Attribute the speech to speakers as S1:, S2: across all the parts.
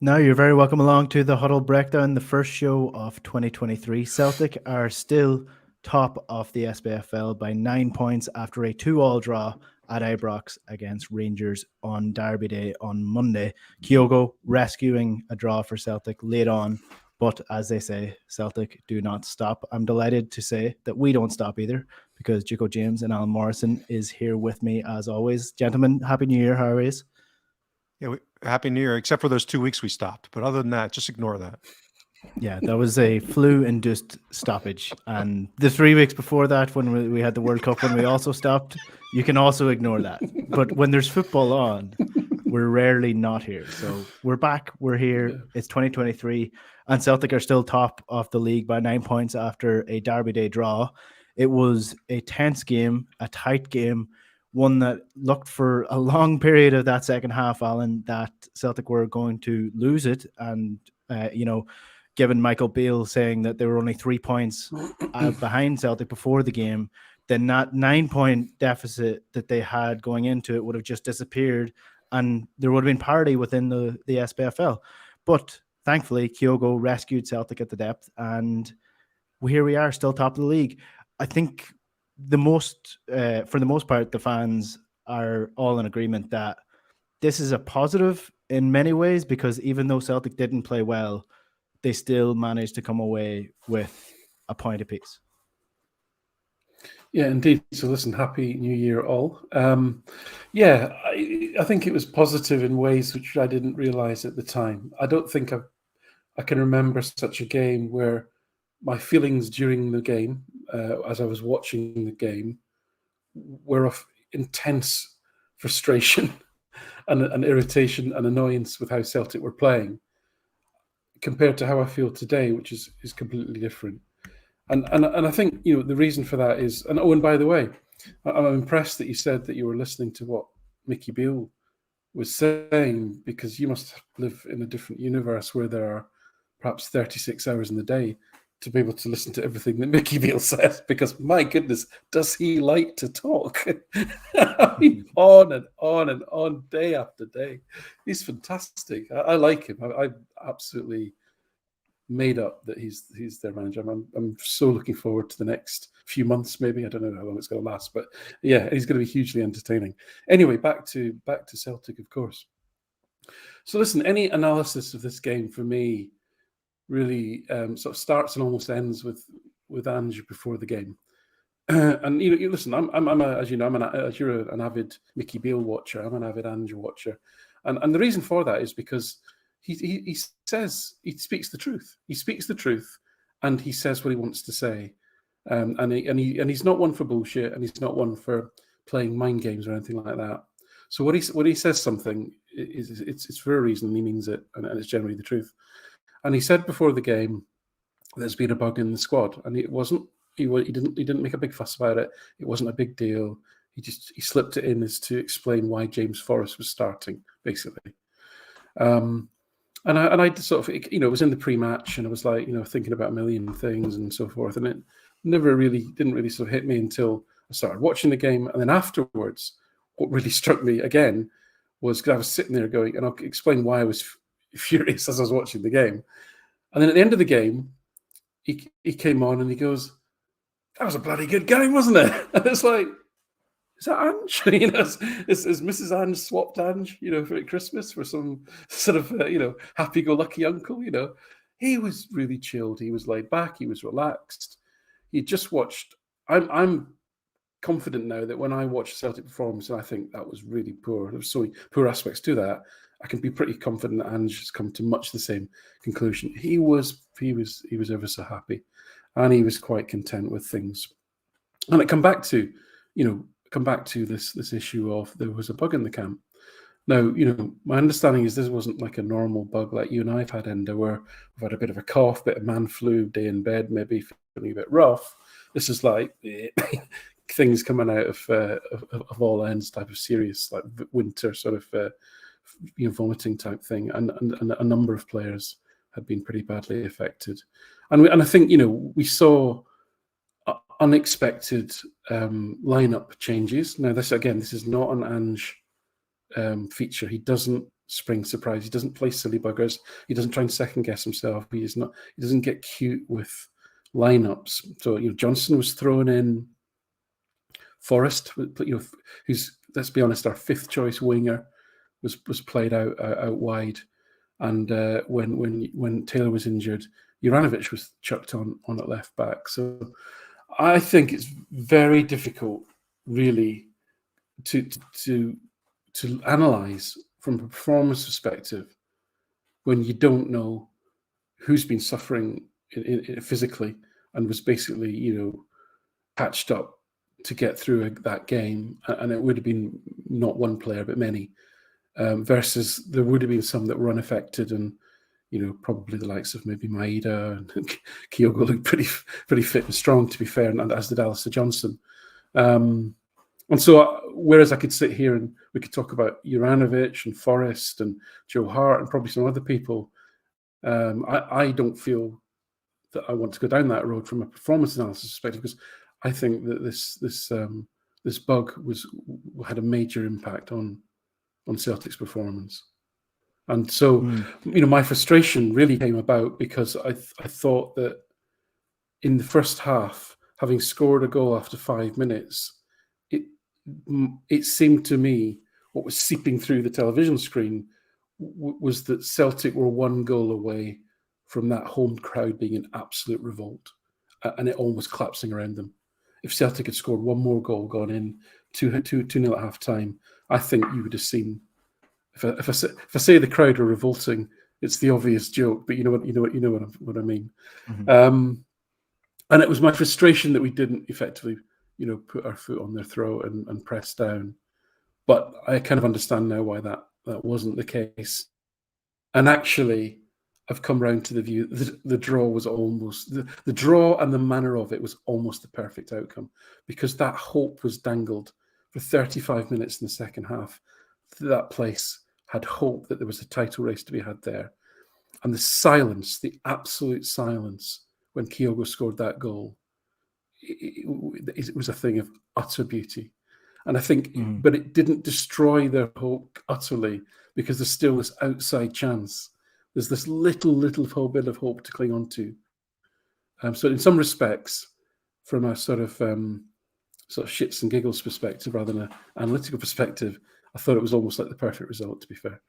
S1: Now you're very welcome along to the Huddle Breakdown, the first show of 2023. Celtic are still top of the SPFL by 9 points after a 2-2 draw at Ibrox against Rangers on Derby Day on Monday. Kyogo rescuing a draw for Celtic late on, but as they say, Celtic do not stop. I'm delighted to say that we don't stop either, because Jico James and Alan Morrison is here with me as always. Gentlemen, Happy New Year. How are you?
S2: Yeah, Happy New Year, except for those 2 weeks we stopped. But other than that, just ignore that.
S1: Yeah, that was a flu-induced stoppage. And the 3 weeks before that, when we had the World Cup, when we also stopped, you can also ignore that. But when there's football on, we're rarely not here. So we're back, we're here. Yeah. It's 2023, and Celtic are still top of the league by 9 points after a Derby Day draw. It was a tense game, a tight game, one that looked for a long period of that second half, Alan, that Celtic were going to lose it. And, given Michael Beale saying that they were only 3 points behind Celtic before the game, then that 9-point deficit that they had going into it would have just disappeared, and there would have been parity within the SPFL. But thankfully, Kyogo rescued Celtic at the depth, and here we are, still top of the league. I think for the most part, the fans are all in agreement that this is a positive in many ways, because even though Celtic didn't play well, they still managed to come away with a point apiece.
S3: Yeah, indeed. So listen, Happy New Year all. I think it was positive in ways which I didn't realise at the time. I don't think I can remember such a game where my feelings during the game, as I was watching the game, were of intense frustration and irritation and annoyance with how Celtic were playing, compared to how I feel today, which is completely different. And I think, the reason for that is, and by the way, I'm impressed that you said that you were listening to what Mickey Beale was saying, because you must live in a different universe where there are perhaps 36 hours in the day to be able to listen to everything that Mickey Beale says, because my goodness, does he like to talk? I mean, on and on and on, day after day. He's fantastic. I like him. I absolutely made up that he's their manager. I'm so looking forward to the next few months. Maybe I don't know how long it's going to last, but yeah, he's going to be hugely entertaining. Anyway, back to Celtic, of course. So listen, any analysis of this game for me really sort of starts and almost ends with Ange before the game. And you listen, as you're an avid Mickey Beale watcher, I'm an avid Ange watcher, and the reason for that is because he says, he speaks the truth. He speaks the truth, and he says what he wants to say, and he's not one for bullshit, and he's not one for playing mind games or anything like that. So when he says something, it's for a reason, and he means it, and it's generally the truth. And he said before the game, there's been a bug in the squad, and it wasn't. He didn't make a big fuss about it. It wasn't a big deal. He slipped it in as to explain why James Forrest was starting, basically. And I sort of, it was in the pre-match, and I was like, thinking about a million things and so forth, and it didn't really sort of hit me until I started watching the game. And then afterwards, what really struck me again was, because I was sitting there going, and I'll explain why I was furious as I was watching the game. And then at the end of the game, he came on and he goes, "That was a bloody good game, wasn't it?" And it's like, is that Ange? Is Mrs. Ange swapped Ange, for Christmas for some sort of, happy-go-lucky uncle? He was really chilled. He was laid back. He was relaxed. He just watched. I'm confident now that when I watch Celtic performance, and I think that was really poor. There were so many poor aspects to that. I can be pretty confident that Ange has come to much the same conclusion. He was ever so happy, and he was quite content with things. And it come back to this issue of there was a bug in the camp. Now, my understanding is this wasn't like a normal bug like you and I've had, Enda, where we've had a bit of a cough, bit of man flu, day in bed, maybe feeling a bit rough. This is like things coming out of all ends, type of serious, like winter sort of vomiting type thing, and a number of players had been pretty badly affected, and I think we saw unexpected lineup changes. Now, this is not an Ange feature. He doesn't spring surprise. He doesn't play silly buggers. He doesn't try and second guess himself. He doesn't get cute with lineups. So Johnson was thrown in. Forrest, who's, let's be honest, our fifth choice winger, was played out wide, and when Taylor was injured, Juranovic was chucked on at left back. So I think it's very difficult, really, to analyse from a performance perspective when you don't know who's been suffering physically and was basically, patched up to get through that game, and it would have been not one player but many, versus there would have been some that were unaffected, and probably the likes of maybe Maeda and Kyogo looked pretty fit and strong, to be fair, and as did Alistair Johnson. And so, whereas I could sit here and we could talk about Juranovic and Forrest and Joe Hart and probably some other people, I don't feel that I want to go down that road from a performance analysis perspective, because I think that this bug had a major impact on Celtic's performance. And so, my frustration really came about because I thought that in the first half, having scored a goal after 5 minutes, it seemed to me what was seeping through the television screen was that Celtic were one goal away from that home crowd being in absolute revolt, and it almost collapsing around them. If Celtic had scored one more goal, gone in 2-0 at half time, I think you would have seen. If I say the crowd are revolting, it's the obvious joke, but you know what I mean. Mm-hmm. And it was my frustration that we didn't effectively, put our foot on their throat and press down. But I kind of understand now why that wasn't the case. And actually, I've come round to the view the draw was almost the draw, and the manner of it was almost the perfect outcome, because that hope was dangled for 35 minutes in the second half. That place had hope that there was a title race to be had there, and the silence, the absolute silence when Kyogo scored that goal, it was a thing of utter beauty. And I think, but it didn't destroy their hope utterly, because there's still this outside chance. There's this little bit of hope to cling on to. So in some respects, from a sort of shits and giggles perspective rather than an analytical perspective, I thought it was almost like the perfect result, to be fair.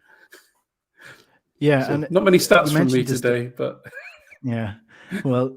S1: Yeah,
S3: so
S1: and
S3: not many stats from me today, but
S1: yeah. Well,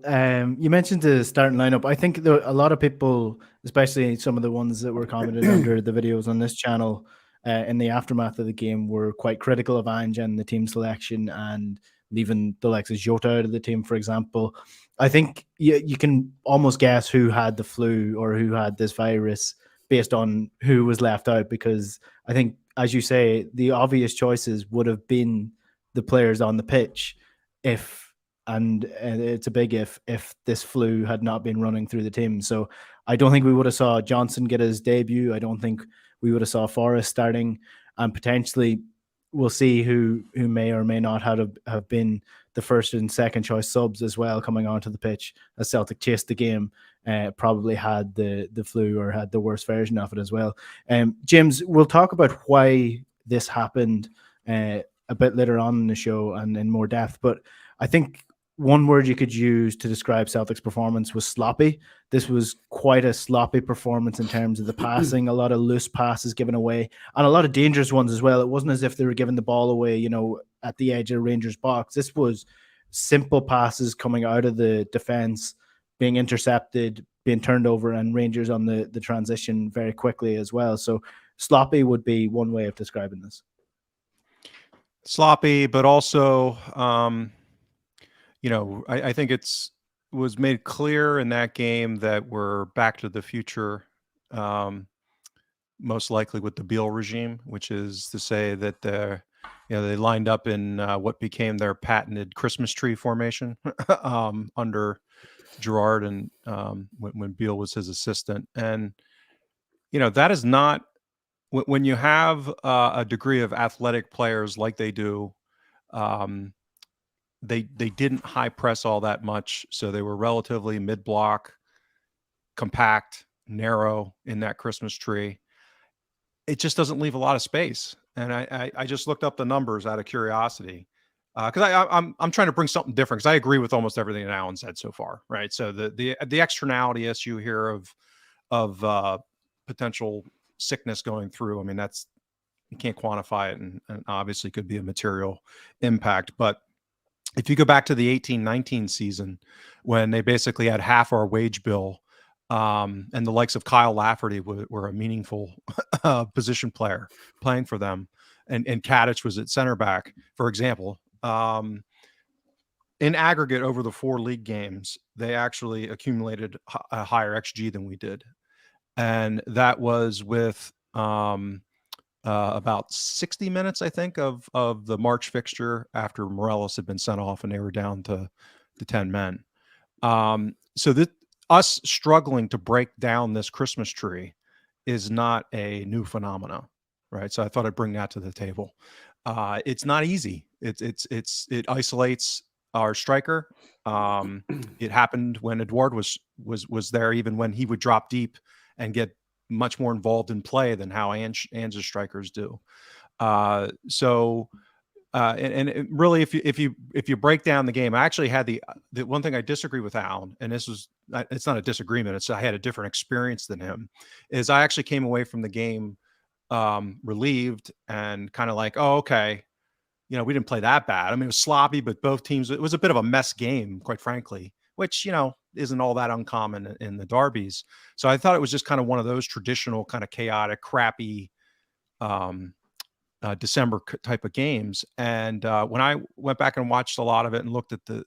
S1: you mentioned the starting lineup. I think a lot of people, especially some of the ones that were commented under the videos on this channel, in the aftermath of the game, were quite critical of Ange and the team selection, and leaving the likes of Jota out of the team, for example. I think you can almost guess who had the flu or who had this virus based on who was left out, because I think, as you say, the obvious choices would have been the players on the pitch and it's a big if this flu had not been running through the team. So I don't think we would have saw Johnson get his debut. I don't think we would have saw Forrest starting, and potentially we'll see who may or may not have been the first and second choice subs as well coming onto the pitch as Celtic chased the game. Probably had the flu or had the worst version of it as well. James, we'll talk about why this happened a bit later on in the show and in more depth, but I think one word you could use to describe Celtic's performance was sloppy. This was quite a sloppy performance in terms of the passing, a lot of loose passes given away, and a lot of dangerous ones as well. It wasn't as if they were giving the ball away, at the edge of Rangers' box. This was simple passes coming out of the defence, being intercepted, being turned over, and Rangers on the transition very quickly as well. So sloppy would be one way of describing this.
S2: Sloppy, but also, I think was made clear in that game that we're back to the future, most likely with the Beale regime, which is to say that they lined up in what became their patented Christmas tree formation under Gerrard and when Beale was his assistant. And, that is not, when you have a degree of athletic players like they do, they didn't high press all that much, so they were relatively mid-block, compact, narrow in that Christmas tree. It just doesn't leave a lot of space, and I just looked up the numbers out of curiosity, because I'm trying to bring something different, because I agree with almost everything that Alan said so far, right? So the externality issue here of potential sickness going through, I mean, that's, you can't quantify it, and obviously could be a material impact. But if you go back to the 18-19 season, when they basically had half our wage bill, and the likes of Kyle Lafferty were a meaningful position player playing for them, and Hatate was at center back, for example. In aggregate, over the 4 league games, they actually accumulated a higher XG than we did, and that was with about 60 minutes, I think, of the March fixture after Morelos had been sent off and they were down to 10 men. So that us struggling to break down this Christmas tree is not a new phenomena, right? So I thought I'd bring that to the table. It's not easy. It isolates our striker. It happened when Eduard was there, even when he would drop deep and get much more involved in play than how Ange's strikers do. And really, if you break down the game, I actually had the one thing I disagree with Alan, and it's not a disagreement. I had a different experience than him. Is I actually came away from the game relieved and kind of like, oh, okay, we didn't play that bad. I mean, it was sloppy, but both teams, it was a bit of a mess game, quite frankly, which, isn't all that uncommon in the derbies. So I thought it was just kind of one of those traditional kind of chaotic, crappy December type of games. And when I went back and watched a lot of it and looked at the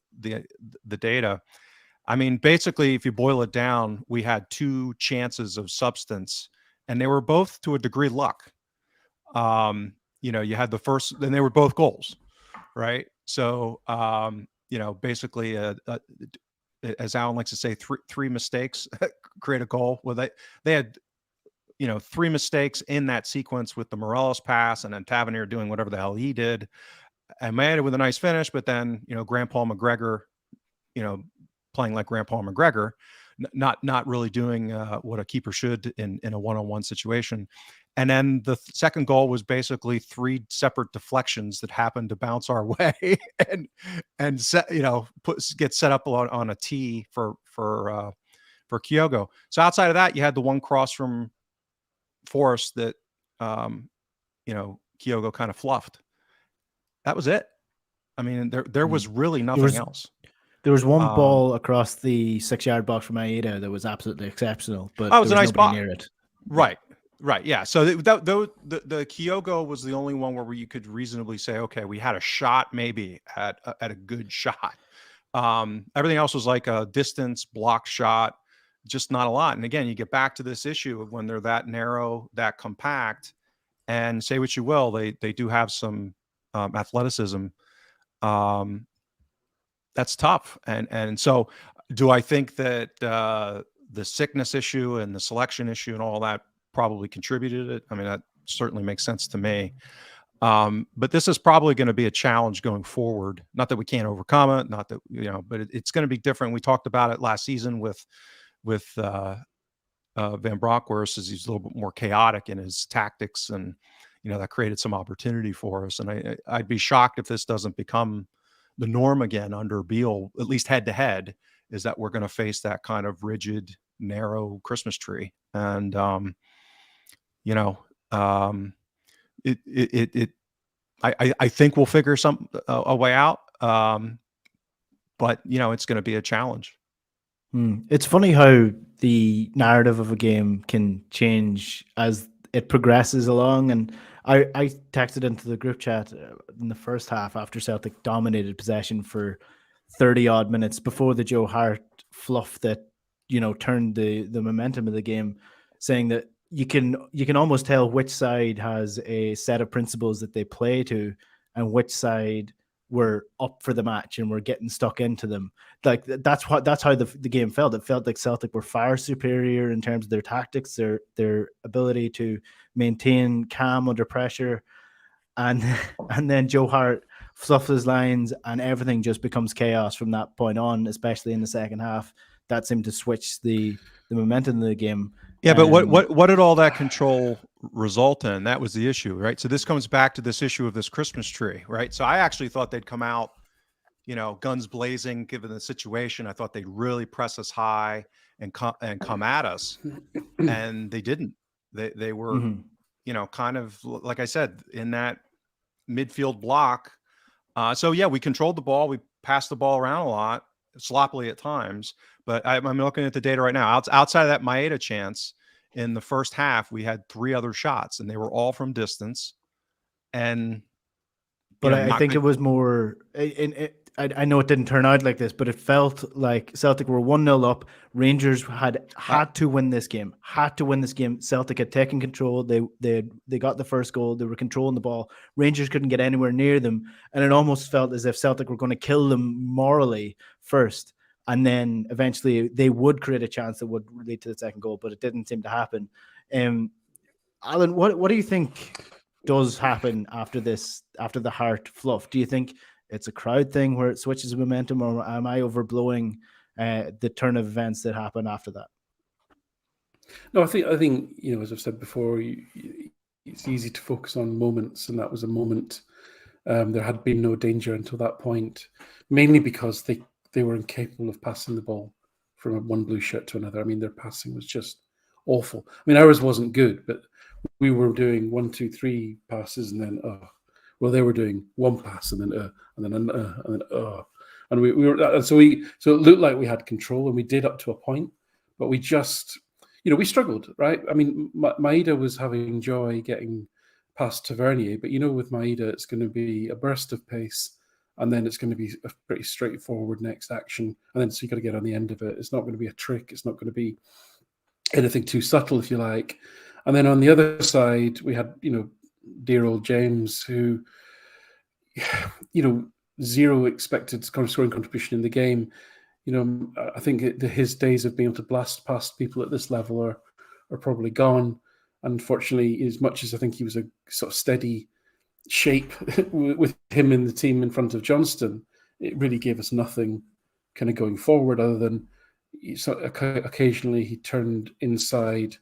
S2: data, I mean, basically, if you boil it down, we had 2 chances of substance, and they were both to a degree luck. You had the first, and they were both goals, right? So, basically, as Alan likes to say, three mistakes create a goal. Well, they had, 3 mistakes in that sequence with the Morelos pass, and then Tavernier doing whatever the hell he did, and made it with a nice finish. But then, Grandpa McGregor, playing like Grandpa McGregor, not really doing what a keeper should in a one-on-one situation. And then the second goal was basically 3 separate deflections that happened to bounce our way and set, get set up on a tee for Kyogo. So outside of that, you had the one cross from Forrest that Kyogo kind of fluffed. That was it. I mean, there was really nothing else.
S1: There was one ball across the 6-yard box from Enda that was absolutely exceptional, but
S2: it was a nice ball
S1: near it.
S2: Right. Yeah. So the Kyogo was the only one where you could reasonably say, okay, we had a shot, maybe at a good shot. Everything else was like a distance blocked shot, just not a lot. And again, you get back to this issue of when they're that narrow, that compact, and say what you will, they do have some athleticism. That's tough. And so do I think that the sickness issue and the selection issue and all that probably contributed it? I mean, that certainly makes sense to me. But this is probably going to be a challenge going forward. Not that we can't overcome it, not that, but it's going to be different. We talked about it last season with Van Bronckhorst, as he's a little bit more chaotic in his tactics, and that created some opportunity for us. And I'd be shocked if this doesn't become the norm again under Beal, at least head to head, is that we're going to face that kind of rigid, narrow Christmas tree. And I think we'll figure a way out. But it's going to be a challenge.
S1: It's funny how the narrative of a game can change as it progresses along. And I texted into the group chat in the first half after Celtic dominated possession for 30 odd minutes before the Joe Hart fluff that, turned the momentum of the game, saying that you can almost tell which side has a set of principles that they play to and which side were up for the match and were getting stuck into them. Like that's how the game felt. It felt like Celtic were far superior in terms of their tactics, their ability to maintain calm under pressure, and then Joe Hart fluffs his lines and everything just becomes chaos from that point on, especially in the second half. That seemed to switch the momentum of the game.
S2: Yeah, but what did all that control result in. That was the issue, right? So this comes back to this issue of this Christmas tree, right? So I actually thought they'd come out, guns blazing, given the situation. I thought they'd really press us high and come at us, and they didn't. They were, kind of, like I said, in that midfield block. So yeah, we controlled the ball. We passed the ball around a lot, sloppily at times. But I'm looking at the data right now. Outside of that Maeda chance in the first half, we had 3 other shots, and they were all from distance. And
S1: but I think it was more. I know it didn't turn out like this, but it felt like Celtic were 1-0 up. Rangers had to win this game. Had to win this game. Celtic had taken control. They got the first goal. They were controlling the ball. Rangers couldn't get anywhere near them, and it almost felt as if Celtic were going to kill them morally first, and then eventually they would create a chance that would lead to the second goal. But it didn't seem to happen. Alan, what do you think does happen after this? After the Hart fluff, do you think it's a crowd thing where it switches momentum, or am I overblowing the turn of events that happen after that?
S3: No, I think as I've said before, it's easy to focus on moments, and that was a moment. There had been no danger until that point, mainly because they were incapable of passing the ball from one blue shirt to another. I mean, their passing was just awful. I mean, ours wasn't good, but we were doing 1, 2, 3 passes, and then they were doing one pass and then and we were, so it looked like we had control, and we did up to a point, but we just we struggled, right? I mean, Maeda was having joy getting past Tavernier, but with Maeda, it's going to be a burst of pace, and then it's going to be a pretty straightforward next action, and then so you got to get on the end of it. It's not going to be a trick. It's not going to be anything too subtle, if you like. And then on the other side, we had dear old James, who, zero expected scoring contribution in the game. I think his days of being able to blast past people at this level are probably gone. Unfortunately, as much as I think he was a sort of steady shape with him in the team in front of Johnston, it really gave us nothing kind of going forward, other than occasionally he turned inside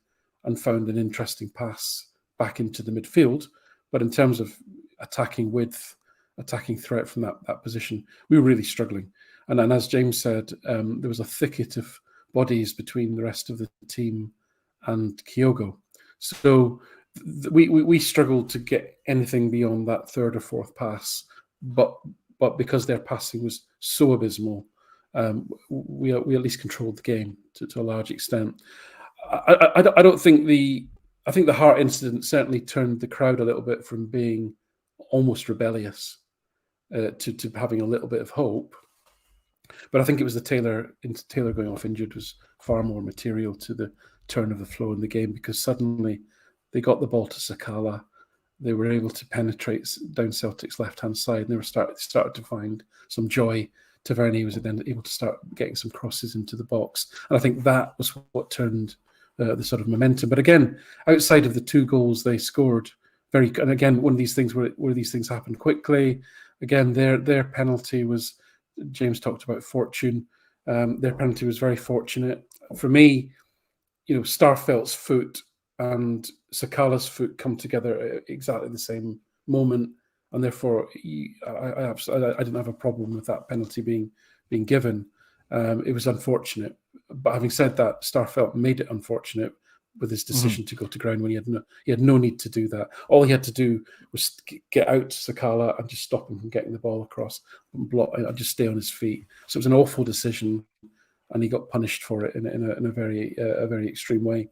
S3: and found an interesting pass back into the midfield. But in terms of attacking width, attacking threat from that position, we were really struggling. And as James said, there was a thicket of bodies between the rest of the team and Kyogo. So we struggled to get anything beyond that third or fourth pass. But because their passing was so abysmal, we at least controlled the game to a large extent. I don't think I think the Hart incident certainly turned the crowd a little bit from being almost rebellious to having a little bit of hope. But I think it was the Taylor going off injured was far more material to the turn of the flow in the game, because suddenly they got the ball to Sakala. They were able to penetrate down Celtic's left-hand side, and they started to find some joy. Tavernier was then able to start getting some crosses into the box. And I think that was what turned the sort of momentum. But again, outside of the 2 goals they scored, and again, one of these things where these things happened quickly. Again, their penalty was, James talked about fortune. Their penalty was very fortunate. For me, Starfelt's foot and Sakala's foot come together at exactly the same moment, and therefore I didn't have a problem with that penalty being given. It was unfortunate, but having said that, Starfelt made it unfortunate with his decision to go to ground when he had no need to do that. All he had to do was get out Sakala and just stop him from getting the ball across and block and just stay on his feet. So it was an awful decision, and he got punished for it in a very extreme way.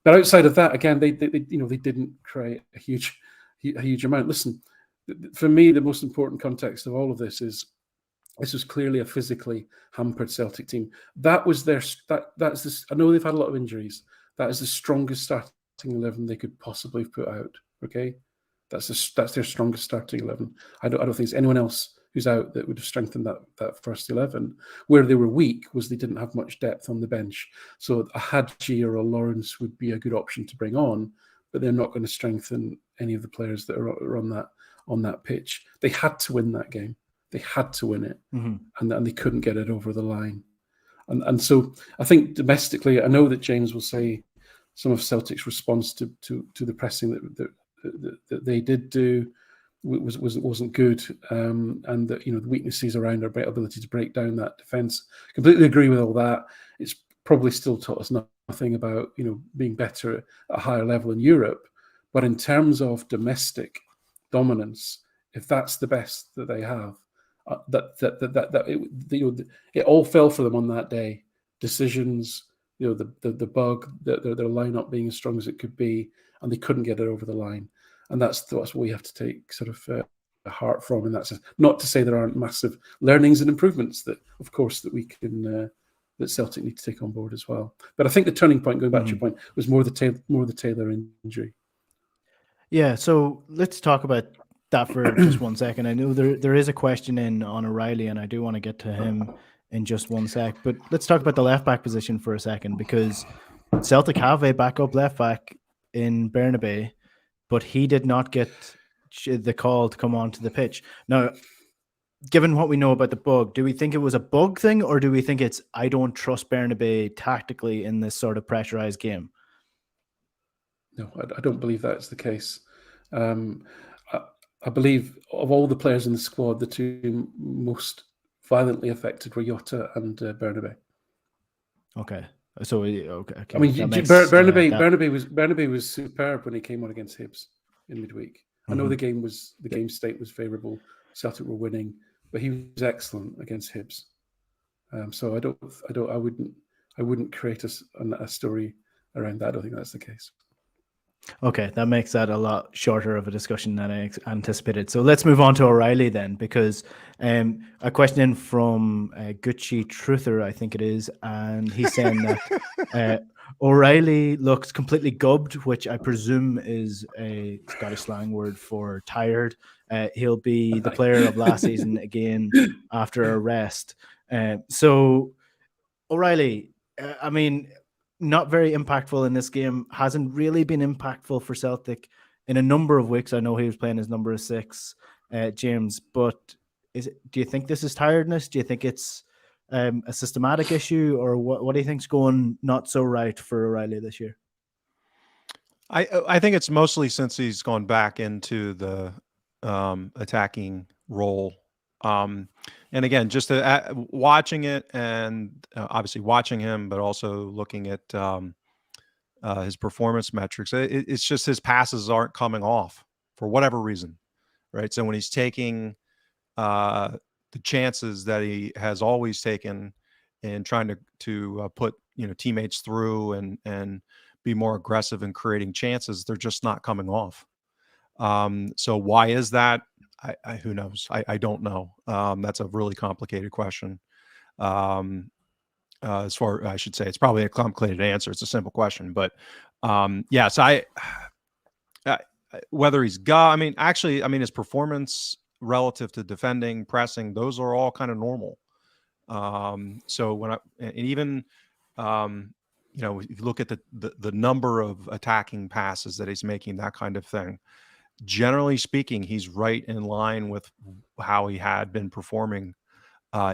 S3: But outside of that, again, they didn't create a huge amount. Listen, for me, the most important context of all of this is this was clearly a physically hampered Celtic team. That's this. I know they've had a lot of injuries. That is the strongest starting 11 they could possibly have put out. Okay, that's their strongest starting 11. I don't think there's anyone else who's out that would have strengthened that first 11. Where they were weak was they didn't have much depth on the bench. So a Hadji or a Lawrence would be a good option to bring on, but they're not going to strengthen any of the players that are on that pitch. They had to win that game. They had to win it, and they couldn't get it over the line. And so I think domestically, I know that James will say some of Celtic's response to the pressing that they did do wasn't good, and that the weaknesses around our ability to break down that defence. Completely agree with all that. It's probably still taught us nothing about being better at a higher level in Europe, but in terms of domestic dominance, if that's the best that they have, it all fell for them on that day. Decisions, the bug, their lineup being as strong as it could be, and they couldn't get it over the line. And that's what we have to take sort of heart from. And that's not to say there aren't massive learnings and improvements that, of course, that we can that Celtic need to take on board as well. But I think the turning point, going back to your point, was more the Taylor injury.
S1: Yeah, so let's talk about that for just 1 second. I know there is a question in on O'Reilly, and I do want to get to him in just 1 sec. But let's talk about the left back position for a second, because Celtic have a backup left back in Bernabei, but he did not get the call to come onto the pitch. Now, given what we know about the bug, do we think it was a bug thing, or do we think it's I don't trust Bernabei tactically in this sort of pressurized game?
S3: No, I don't believe that's the case. I believe of all the players in the squad, the two most violently affected were Jota and Bernabei.
S1: Okay. So okay.
S3: I mean, Bernabei was superb when he came on against Hibs in midweek. I know the game state was favourable. Celtic were winning, but he was excellent against Hibs. So I wouldn't create a story around that. I don't think that's the case.
S1: Okay, that makes that a lot shorter of a discussion than I anticipated. So let's move on to O'Reilly then, because a question in from Gucci Truther, I think it is, and he's saying that O'Reilly looks completely gubbed, which I presume is a Scottish slang word for tired. He'll be the player of last season again after a rest. So O'Reilly, I mean, not very impactful in this game, hasn't really been impactful for Celtic in a number of weeks. I know he was playing his number 6, James, but do you think this is tiredness? Do you think it's a systematic issue, or what do you think's going not so right for O'Reilly this year?
S2: I think it's mostly since he's gone back into the attacking role. And again, just watching it, and obviously watching him, but also looking at his performance metrics, it's just his passes aren't coming off for whatever reason, right? So when he's taking the chances that he has always taken and trying to put teammates through and be more aggressive in creating chances, they're just not coming off. So why is that? Who knows? I don't know. That's a really complicated question. As far, I should say, it's probably a complicated answer. It's a simple question, but yes, whether he's his performance relative to defending, pressing, those are all kind of normal. So if you look at the number of attacking passes that he's making, that kind of thing, generally speaking, he's right in line with how he had been performing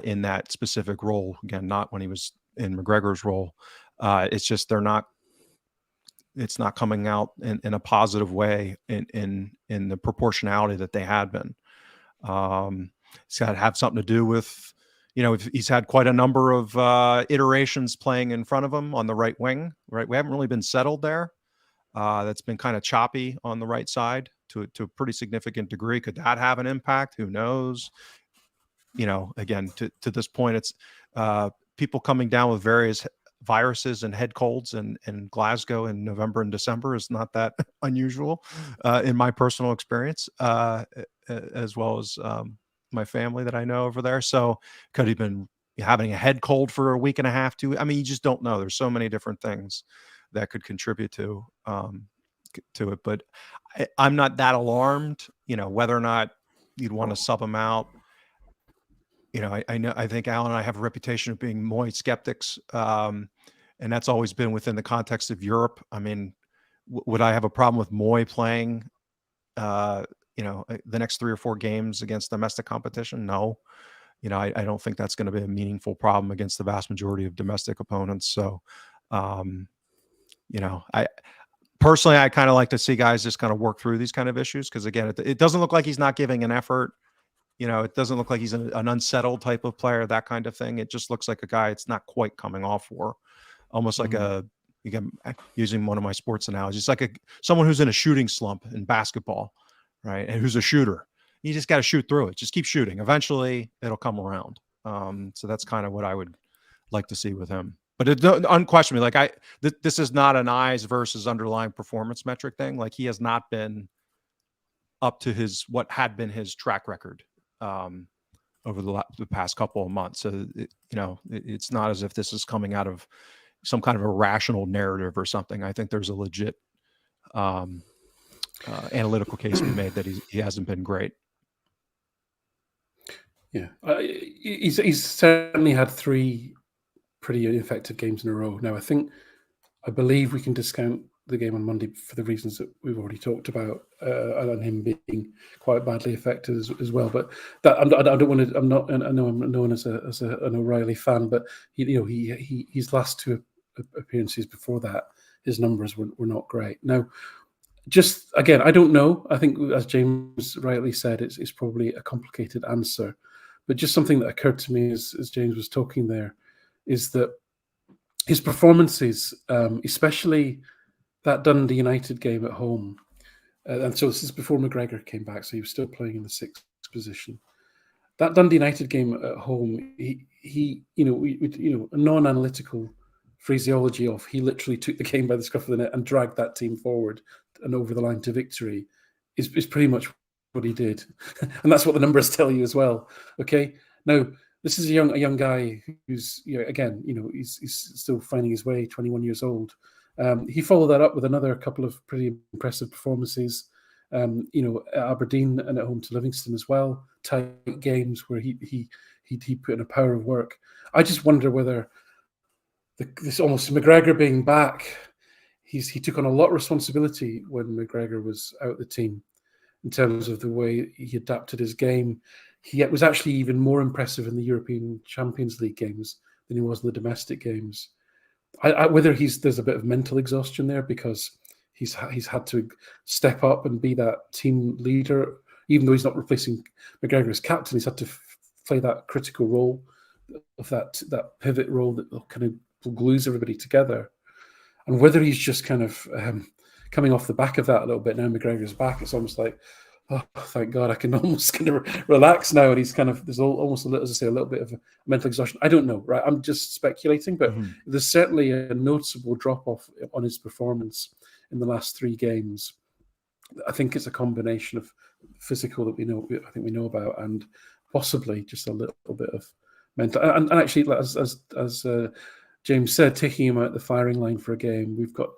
S2: in that specific role. Again, not when he was in McGregor's role. It's just it's not coming out in a positive way in the proportionality that they had been. It's got to have something to do with, he's had quite a number of iterations playing in front of him on the right wing, right? We haven't really been settled there. That's been kind of choppy on the right side to a pretty significant degree. Could that have an impact? Who knows? Again, to this point, it's people coming down with various viruses and head colds in Glasgow in November and December is not that unusual in my personal experience, as well as my family that I know over there. So could he been having a head cold for a week and a half, 2? I mean, you just don't know. There's so many different things that could contribute to it, but I'm not that alarmed. Whether or not you'd want to sub him out. I think Alan and I have a reputation of being Moy skeptics, and that's always been within the context of Europe. I mean, would I have a problem with Moy playing, the next 3 or 4 games against domestic competition? No. I don't think that's going to be a meaningful problem against the vast majority of domestic opponents. So, I personally, I kind of like to see guys just kind of work through these kind of issues because, again, it doesn't look like he's not giving an effort. It doesn't look like he's an unsettled type of player, that kind of thing. It just looks like a guy it's not quite coming off for, almost like again, using one of my sports analogies, like someone who's in a shooting slump in basketball, right? And who's a shooter. You just got to shoot through it. Just keep shooting. Eventually, it'll come around. So that's kind of what I would like to see with him. But unquestionably, this is not an eyes versus underlying performance metric thing. Like, he has not been up to what had been his track record over the past couple of months. So, it's not as if this is coming out of some kind of a rational narrative or something. I think there's a legit analytical case to be made that he hasn't been great.
S3: Yeah, he's certainly had 3 pretty ineffective games in a row. Now, I believe we can discount the game on Monday for the reasons that we've already talked about, and him being quite badly affected as well. But that I don't want to. I know I'm known as an O'Reilly fan, but his last 2 appearances before that, his numbers were not great. Now, just again, I don't know. I think, as James rightly said, it's probably a complicated answer. But just something that occurred to me as James was talking there is that his performances, especially that Dundee United game at home, and so this is before McGregor came back, so he was still playing in the 6th position. That Dundee United game at home, he a non-analytical phraseology of he literally took the game by the scruff of the neck and dragged that team forward and over the line to victory is pretty much what he did. And that's what the numbers tell you as well. Okay. Now, this is a young guy who's, he's still finding his way, 21 years old. He followed that up with another couple of pretty impressive performances, at Aberdeen and at home to Livingston as well. Tight games where he put in a power of work. I just wonder whether this almost McGregor being back, he took on a lot of responsibility when McGregor was out the team in terms of the way he adapted his game. He was actually even more impressive in the European Champions League games than he was in the domestic games. Whether there's a bit of mental exhaustion there because he's had to step up and be that team leader, even though he's not replacing McGregor as captain. He's had to play that critical role of that pivot role that kind of glues everybody together. And whether he's just kind of coming off the back of that a little bit now, McGregor's back. It's almost like, oh, thank God, I can almost kind of relax now. And he's kind of, there's almost, as I say, a little bit of a mental exhaustion. I don't know, right? I'm just speculating, but there's certainly a noticeable drop-off on his performance in the last 3 games. I think it's a combination of physical that we know about, and possibly just a little bit of mental. And actually, as James said, taking him out the firing line for a game, we've got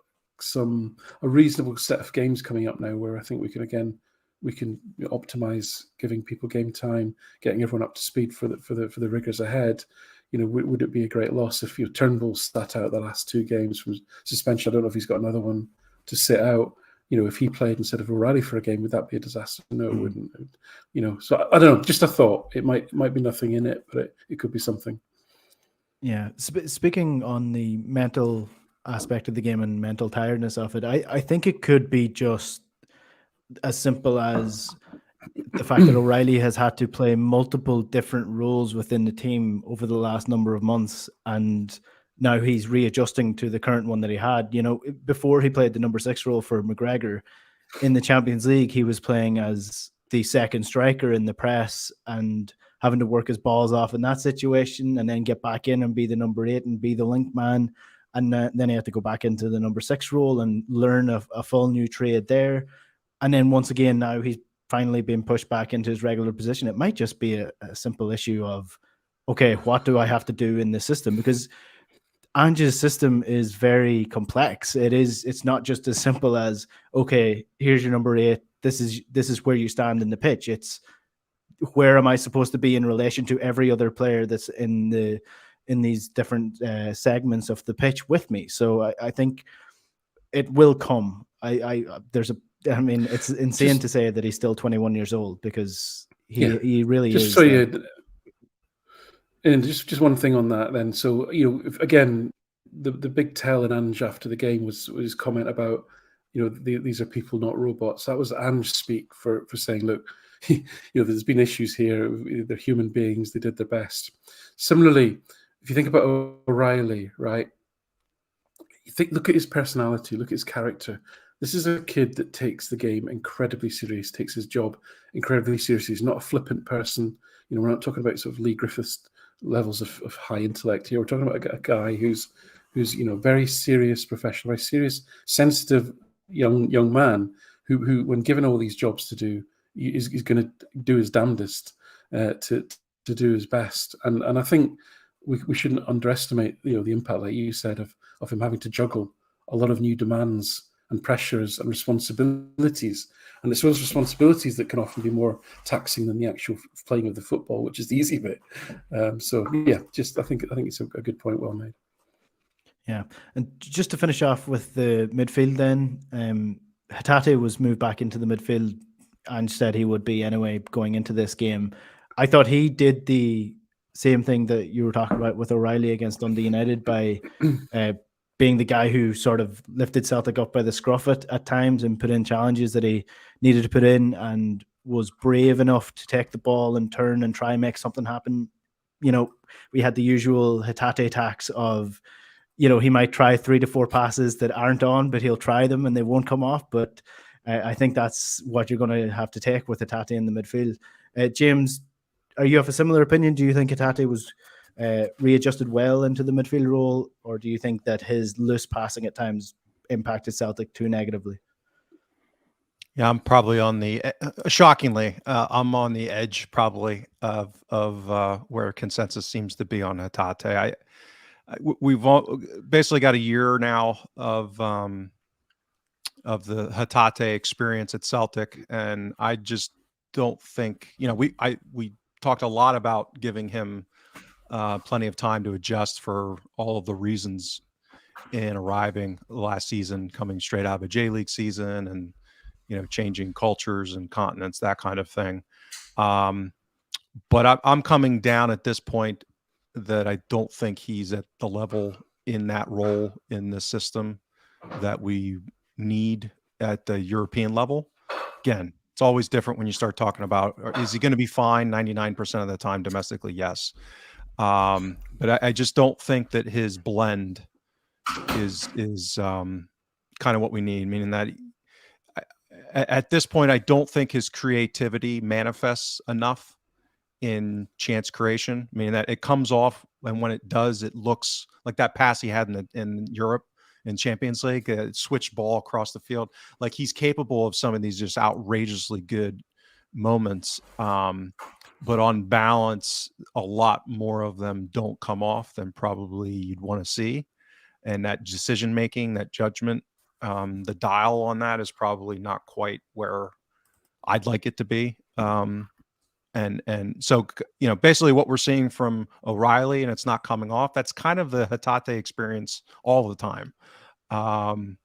S3: a reasonable set of games coming up now where I think we can optimize giving people game time, getting everyone up to speed for the rigors ahead. Would it be a great loss if Turnbull sat out the last 2 games from suspension? I don't know if he's got another one to sit out. If he played instead of O'Reilly for a game, would that be a disaster? No, it wouldn't. So I don't know. Just a thought. It might be nothing in it, but it could be something.
S1: Yeah. Speaking on the mental aspect of the game and mental tiredness of it, I think it could be just as simple as the fact that O'Reilly has had to play multiple different roles within the team over the last number of months, and now he's readjusting to the current one that he had. Before he played the number 6 role for McGregor in the Champions League, he was playing as the second striker in the press and having to work his balls off in that situation, and then get back in and be the number 8 and be the link man. And then he had to go back into the number 6 role and learn a full new trade there. And then once again, now he's finally been pushed back into his regular position. It might just be a simple issue of, okay, what do I have to do in this system? Because Ange's system is very complex. It's not just as simple as, okay, here's your number 8. This is where you stand in the pitch. It's where am I supposed to be in relation to every other player that's in these different segments of the pitch with me. So I think it will come. It's insane to say that he's still 21 years old, because he really is.
S3: And just one thing on that then. So, again, the big tell in Ange after the game was his comment about, these are people, not robots. That was Ange speak for saying, look, there's been issues here. They're human beings. They did their best. Similarly, if you think about O'Reilly, right? Look at his personality, look at his character. This is a kid that takes the game incredibly serious, takes his job incredibly seriously. He's not a flippant person. We're not talking about sort of Lee Griffiths levels of high intellect here. We're talking about a guy who's very serious professional, very serious, sensitive young man who when given all these jobs to do, is going to do his damnedest to do his best. And I think we shouldn't underestimate the impact, like you said, of him having to juggle a lot of new demands and pressures and responsibilities. And it's those responsibilities that can often be more taxing than the actual playing of the football, which is the easy bit. So yeah, I think it's a good point, well made.
S1: Yeah, and just to finish off with the midfield, then Hatate was moved back into the midfield and said he would be anyway going into this game. I thought he did the same thing that you were talking about with O'Reilly against Dundee United by being the guy who sort of lifted Celtic up by the scruff at times and put in challenges that he needed to put in, and was brave enough to take the ball and turn and try and make something happen. We had the usual Hatate tax of, he might try 3 to 4 passes that aren't on, but he'll try them and they won't come off. But I think that's what you're going to have to take with Hatate in the midfield. James, are you of a similar opinion? Do you think Hatate was readjusted well into the midfield role, or do you think that his loose passing at times impacted Celtic too negatively?
S2: Yeah, I'm probably on the shockingly, I'm on the edge probably of where consensus seems to be on Hatate. We've basically got a year now of the Hatate experience at Celtic, and I just don't think we talked a lot about giving him plenty of time to adjust for all of the reasons in arriving last season, coming straight out of a J-League season, and changing cultures and continents, that kind of thing. But I'm coming down at this point that I don't think he's at the level in that role in the system that we need at the European level. Again, it's always different when you start talking about, is he going to be fine 99% of the time domestically? Yes. But I just don't think that his blend is kind of what we need, meaning that at this point, I don't think his creativity manifests enough in chance creation, meaning that it comes off, and when it does, it looks like that pass he had in Europe in Champions League, switch ball across the field. Like, he's capable of some of these just outrageously good moments. But on balance, a lot more of them don't come off than probably you'd want to see. And that decision-making, that judgment, the dial on that is probably not quite where I'd like it to be. And so, basically what we're seeing from O'Reilly, and it's not coming off, that's kind of the Hatate experience all the time. And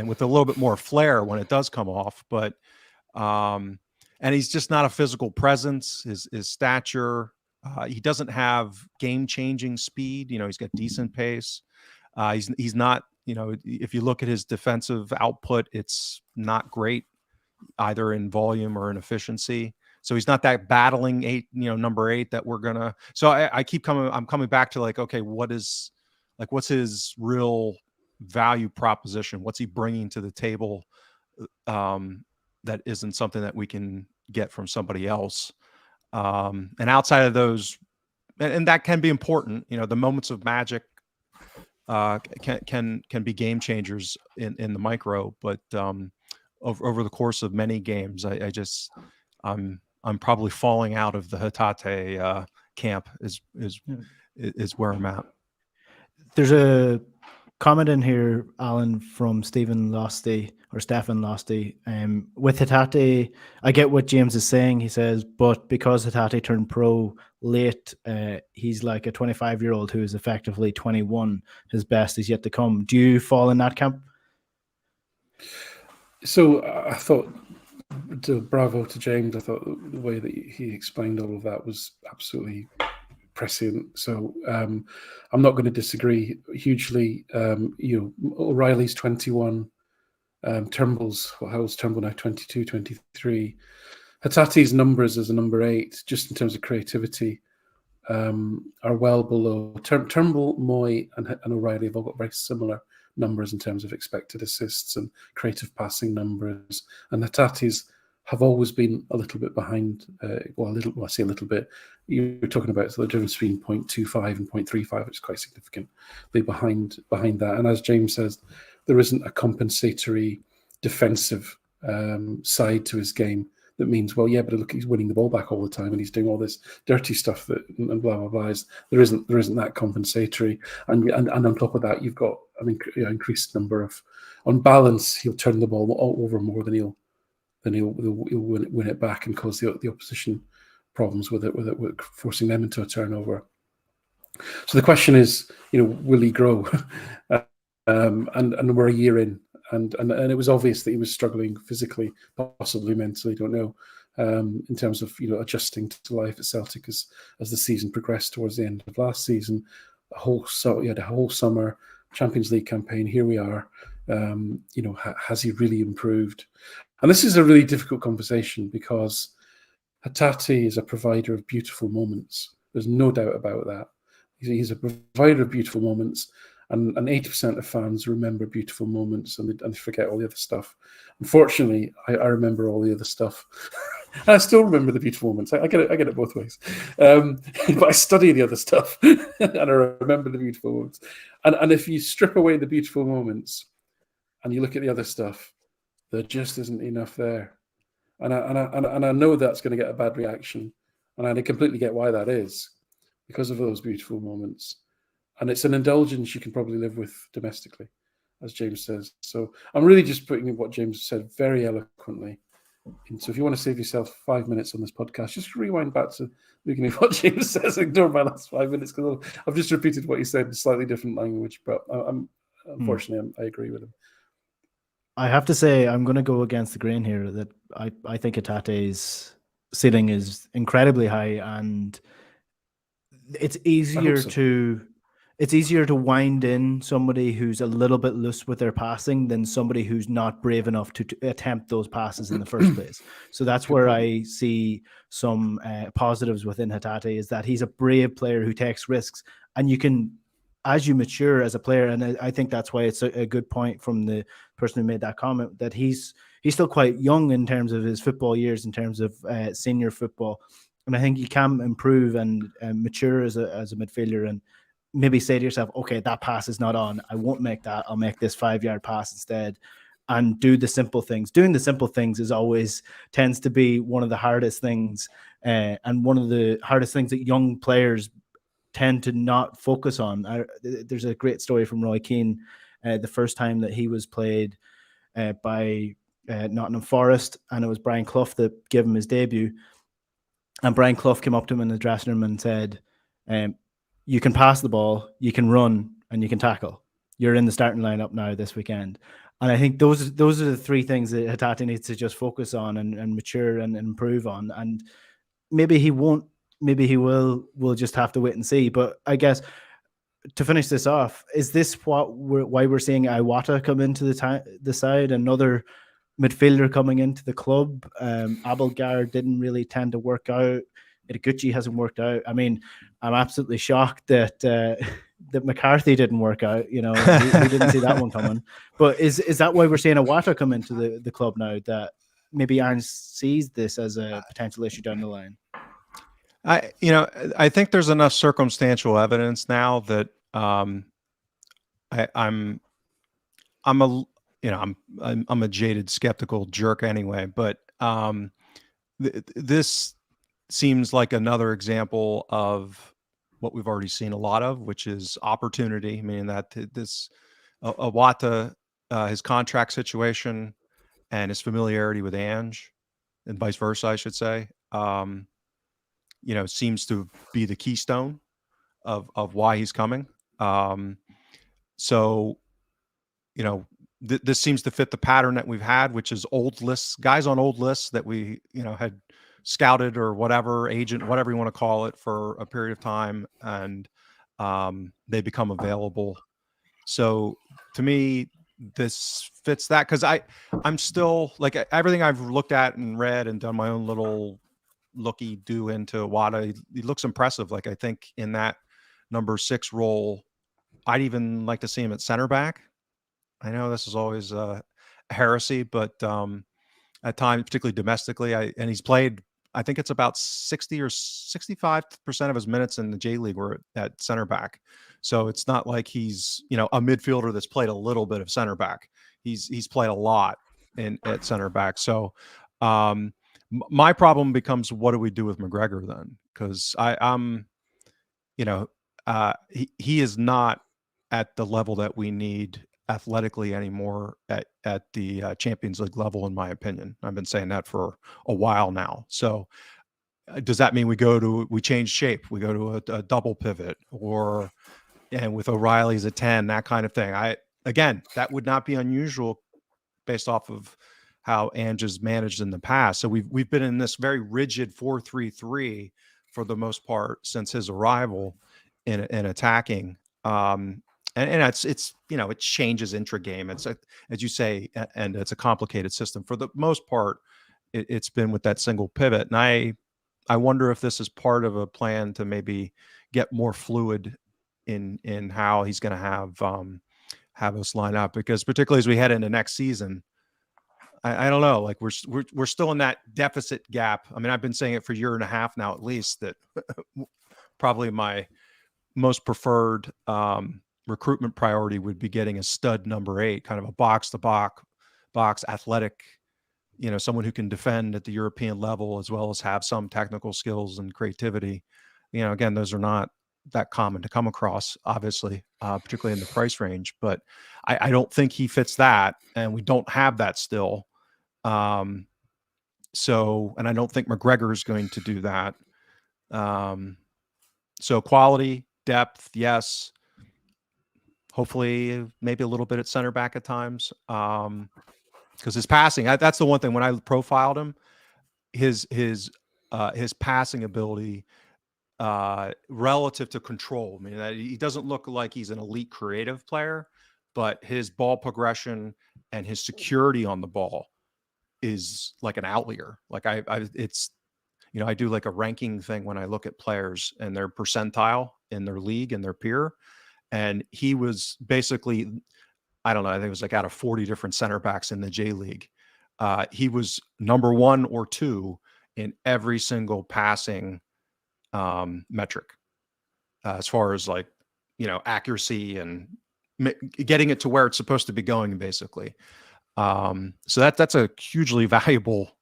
S2: with a little bit more flair when it does come off, but and he's just not a physical presence. His stature, he doesn't have game-changing speed. He's got decent pace. He's not, if you look at his defensive output, it's not great either in volume or in efficiency. So he's not that battling number 8 that we're gonna. So I'm coming back to like, okay, what's his real value proposition? What's he bringing to the table that isn't something that we can get from somebody else? And outside of those, and that can be important. The moments of magic can be game changers in the micro, but over the course of many games, I'm probably falling out of the Hatate camp is where I'm at.
S1: There's a comment in here, Alan, from Stephen Losty. With Hatate, I get what James is saying. He says, but because Hatate turned pro late, he's like a 25-year-old who is effectively 21. His best is yet to come. Do you fall in that camp?
S3: So I thought, bravo to James. I thought the way that he explained all of that was absolutely prescient. So I'm not going to disagree hugely. O'Reilly's 21, Turnbull's, how's Turnbull now? 22, 23. Hatate's numbers as a number 8, just in terms of creativity, are well below. Turnbull, Moy, and O'Reilly have all got very similar numbers in terms of expected assists and creative passing numbers. And Hatate's have always been a little bit behind. I say a little bit. You're talking about the difference between 0.25 and 0.35, which is quite significantly behind that. And as James says, there isn't a compensatory defensive side to his game that means, well, yeah, but look, he's winning the ball back all the time and he's doing all this dirty stuff and blah blah blah. There isn't that compensatory, and on top of that, you've got an increased number of, on balance, he'll turn the ball over more than he'll win it back and cause the opposition problems with it, forcing them into a turnover. So the question is, will he grow? And we're a year in. And it was obvious that he was struggling physically, possibly mentally, don't know, in terms of adjusting to life at Celtic as the season progressed towards the end of last season. He had a whole summer Champions League campaign. Here we are. Has he really improved? And this is a really difficult conversation because Hatate is a provider of beautiful moments. There's no doubt about that. He's a provider of beautiful moments. And 80% of fans remember beautiful moments and they forget all the other stuff. Unfortunately, I remember all the other stuff. I still remember the beautiful moments. I get it both ways. But I study the other stuff and I remember the beautiful moments. And if you strip away the beautiful moments and you look at the other stuff, there just isn't enough there. And I know that's going to get a bad reaction. And I completely get why that is, because of those beautiful moments. And it's an indulgence you can probably live with domestically, as James says. So I'm really just putting in what James said very eloquently. And so if you want to save yourself 5 minutes on this podcast, just rewind back to the beginning of what James says. Ignore my last 5 minutes because I've just repeated what he said in slightly different language. But unfortunately, I agree with him.
S1: I have to say, I'm going to go against the grain here that I think Hatate's ceiling is incredibly high, and it's easier to wind in somebody who's a little bit loose with their passing than somebody who's not brave enough to attempt those passes in the first place. So that's where I see some positives within Hatate, is that he's a brave player who takes risks, and you can, as you mature as a player, and I think that's why it's a good point from the person who made that comment, that he's still quite young in terms of his football years, in terms of senior football. And I think you can improve and mature as a midfielder, and maybe say to yourself, okay, that pass is not on. I won't make that. I'll make this 5-yard pass instead, and do the simple things. Doing the simple things tends to be one of the hardest things, and one of the hardest things that young players tend to not focus on. There's a great story from Roy Keane, the first time that he was played by Nottingham Forest, and it was Brian Clough that gave him his debut. And Brian Clough came up to him in the dressing room and said, you can pass the ball, you can run, and you can tackle. You're in the starting lineup now this weekend. And I think those are the three things that Hatate needs to just focus on and mature and improve on. And maybe he won't, maybe he will. We'll just have to wait and see. But I guess to finish this off, is this why we're seeing Iwata come into the side, another midfielder coming into the club? Abelgard didn't really tend to work out. Itaguchi hasn't worked out. I mean, I'm absolutely shocked that that McCarthy didn't work out. We didn't see that one coming. But is that why we're seeing Iwata come into the club now, that maybe Arns sees this as a potential issue down the line?
S2: I think there's enough circumstantial evidence now that I'm a jaded, skeptical jerk anyway, but this seems like another example of what we've already seen a lot of, which is opportunity. Meaning that this Iwata, his contract situation and his familiarity with Ange, and vice versa, I should say, seems to be the keystone of why he's coming. This seems to fit the pattern that we've had, which is old lists, guys on old lists that we, had scouted or whatever, agent, whatever you want to call it, for a period of time, and they become available. So to me, this fits that, because I'm still like, everything I've looked at and read and done my own little looky do into Wada. He looks impressive. Like, I think in that number 6 role, I'd even like to see him at center back. I know this is always heresy, but at times, particularly domestically, and he's played, I think it's about 60 or 65% of his minutes in the J League were at center back. So it's not like he's, you know, a midfielder that's played a little bit of center back. He's played a lot at center back. So my problem becomes, what do we do with McGregor then? Because I'm, you know, he is not at the level that we need athletically anymore at the Champions League level, in my opinion. I've been saying that for a while now. So does that mean we change shape? We go to a double pivot, and with O'Reilly's at 10, that kind of thing. Again, that would not be unusual based off of how Ange has managed in the past. So we've been in this very rigid 4-3-3 for the most part since his arrival in attacking. And it's you know, it changes intra-game. It's as you say, and it's a complicated system. For the most part, it's been with that single pivot. And I wonder if this is part of a plan to maybe get more fluid in how he's going to have us line up, because particularly as we head into next season, I don't know, like we're still in that deficit gap. I mean, I've been saying it for a year and a half now, at least, that probably my most preferred recruitment priority would be getting a stud number 8, kind of a box to box athletic, you know, someone who can defend at the European level as well as have some technical skills and creativity. You know, again, those are not that common to come across, obviously, particularly in the price range, but I don't think he fits that, and we don't have that still. So, and I don't think McGregor is going to do that. So quality, depth, yes. Hopefully maybe a little bit at center back at times. Because his passing, that's the one thing when I profiled him, his passing ability relative to control. I mean, he doesn't look like he's an elite creative player, but his ball progression and his security on the ball is like an outlier. Like it's, you know, I do like a ranking thing when I look at players and their percentile in their league and their peer. And he was basically, I don't know, I think it was like out of 40 different center backs in the J League. He was number 1 or 2 in every single passing metric, as far as, like, you know, accuracy and getting it to where it's supposed to be going, basically. So that's a hugely valuable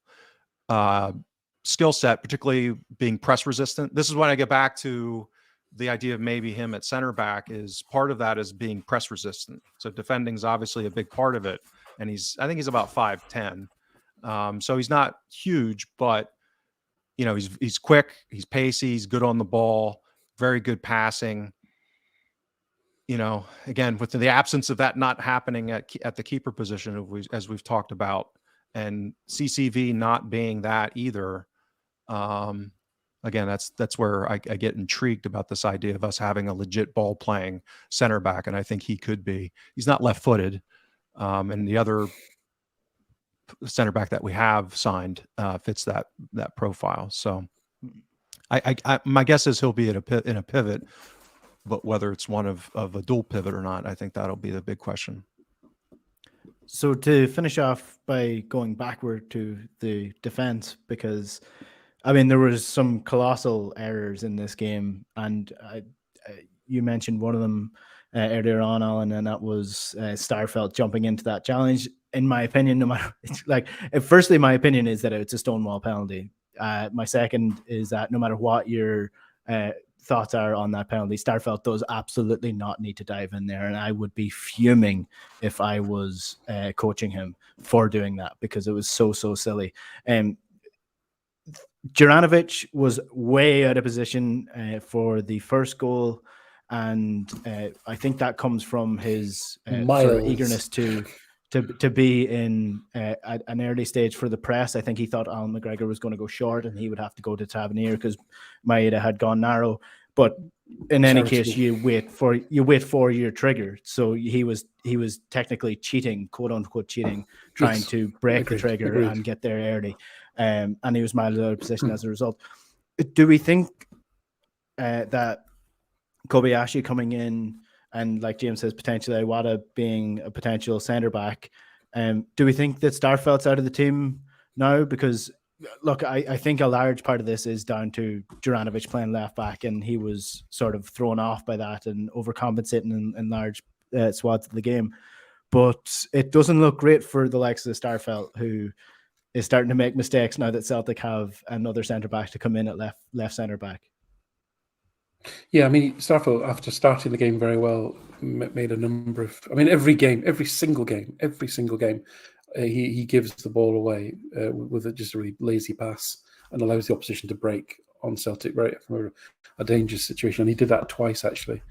S2: skill set, particularly being press resistant. This is when I get back to the idea of maybe him at center back. Is part of that is being press resistant. So defending is obviously a big part of it. And I think he's about 5'10". So he's not huge, but, you know, he's quick, he's pacey, he's good on the ball, very good passing. You know, again, with the absence of that not happening at the keeper position, as we've talked about, and CCV not being that either. Again, that's where I get intrigued about this idea of us having a legit ball playing center back, and I think he could be. He's not left footed, and the other center back that we have signed fits that profile. So, my guess is he'll be in a pivot. But whether it's one of a dual pivot or not, I think that'll be the big question.
S1: So to finish off by going backward to the defense, because, I mean, there was some colossal errors in this game, and you mentioned one of them earlier on, Alan, and that was Starfelt jumping into that challenge. In my opinion, no matter, firstly, my opinion is that it's a stonewall penalty. My second is that no matter what your thoughts are on that penalty, Starfelt does absolutely not need to dive in there, and I would be fuming if I was coaching him for doing that, because it was so silly. Juranovic was way out of position for the first goal, and I think that comes from his sort of eagerness to to be in an early stage for the press. I think he thought Alan McGregor was going to go short and he would have to go to Tavernier because Maeda had gone narrow. But in any case, you wait for your trigger. So he was technically cheating, quote unquote cheating, trying to break the trigger and get there early. And he was miles out of position as a result. Do we think that Kobayashi coming in and, like James says, potentially Iwata being a potential centre back, do we think that Starfelt's out of the team now? Because look, I think a large part of this is down to Juranovic playing left back, and he was sort of thrown off by that and overcompensating in large swaths of the game. But it doesn't look great for the likes of Starfelt, who is starting to make mistakes now that Celtic have another centre back to come in at left centre back.
S3: Yeah, I mean, Starfelt, after starting the game very well, made a number of... I mean, every single game, he gives the ball away with just a really lazy pass and allows the opposition to break on Celtic right from a dangerous situation. And he did that twice, actually,